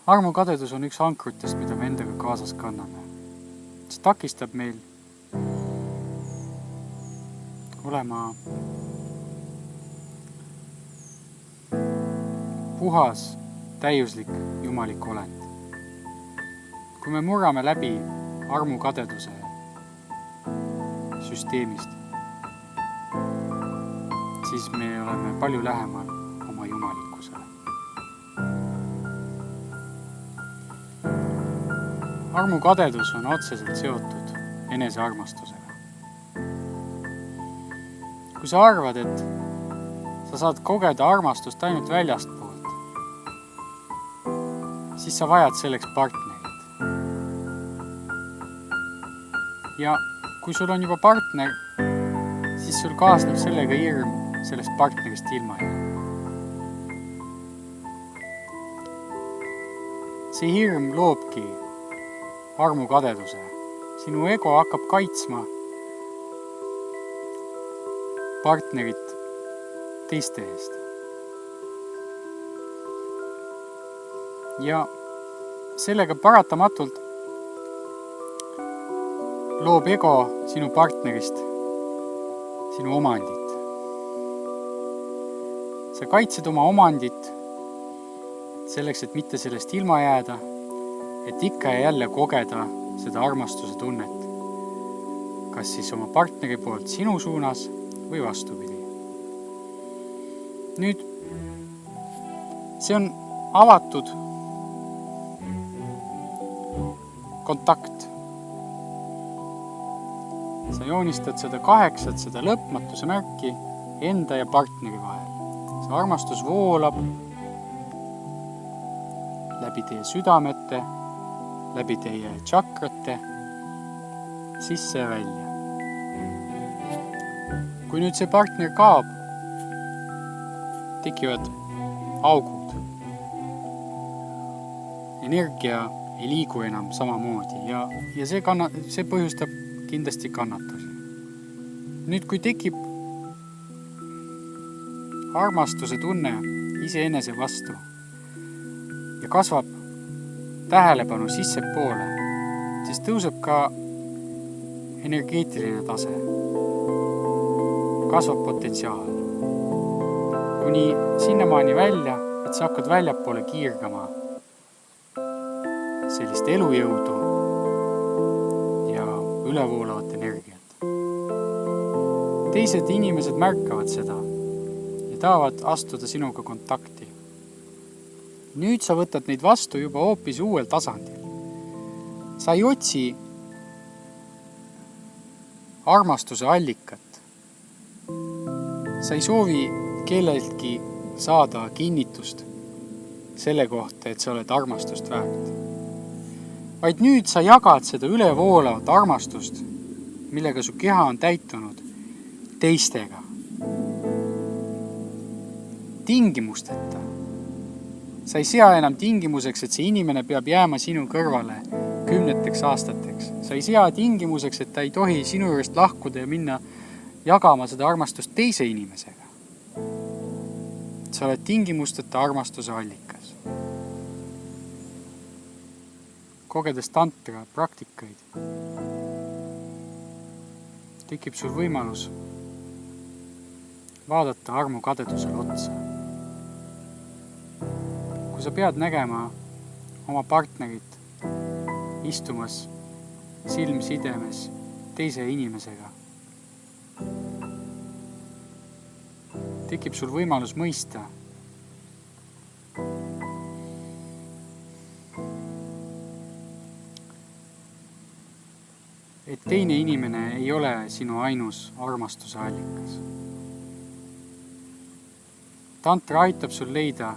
Armukadedus on üks ankrutest, mida me endaga kaasas kanname. See takistab meil olema puhas, täiuslik, jumalik olend. Kui me murrame läbi armukadeduse süsteemist, siis me oleme palju lähemal oma jumalikkusele. Armukadedus on otseselt seotud enesearmastusega. Kui sa arvad, et sa saad kogeda armastust ainult väljastpoolt, siis sa vajad selleks partnerit. Ja kui sul on juba partner, siis sul kaasneb sellega hirm sellest partnerist ilma jääda. See hirm loobki armukadeduse. Sinu ego hakkab kaitsma partnerit teiste eest. Ja sellega paratamatult loob ego sinu partnerist sinu omandit. Sa kaitsed oma omandit selleks, et mitte sellest ilma jääda, et ikka ja jälle kogeda seda armastuse tunnet, kas siis oma partneri poolt sinu suunas või vastupidi. Nüüd, see on avatud kontakt. Sa joonistad seda 8, seda lõpmatuse märki enda ja partneri vahel. See armastus voolab läbi teie südamete, läbi teie tšakrate, sisse ja välja. Kui nüüd see partner kaob, tekivad augud. Energia ei liigu enam samamoodi ja see põhjustab kindlasti kannatusi. Nüüd, kui tekib armastuse tunne iseenese vastu ja kasvab tähelepanu sissepoole, siis tõuseb ka energeetiline tase. Kasvab potentsiaal. Kuni sinnamaani välja, et sa hakkad väljapoole kiirgama sellist elujõudu ja ülevoolavat energiat. Teised inimesed märkavad seda ja tahavad astuda sinuga kontakti. Nüüd sa võtad neid vastu juba hoopis uuel tasandil. Sa ei otsi armastuse allikat. Sa ei soovi kelleltki saada kinnitust selle kohta, et sa oled armastust väärt. Vaid nüüd sa jagad seda ülevoolavat armastust, millega su keha on täitunud, teistega. Tingimusteta. Sa ei sea enam tingimuseks, et see inimene peab jääma sinu kõrvale 10 aastateks. Sa ei sea tingimuseks, et ta ei tohi sinu juurest lahkuda ja minna jagama seda armastust teise inimesega. Sa oled tingimusteta armastuse allikas. Kogedes tantra praktikaid, tekib sul võimalus vaadata armukadedusele otsa. Kui sa pead nägema oma partnerit istumas silmsidemes teise inimesega, tekib sul võimalus mõista, et teine inimene ei ole sinu ainus armastuse allikas. Tantra aitab sul leida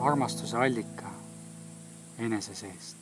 armastuse allika enese seest.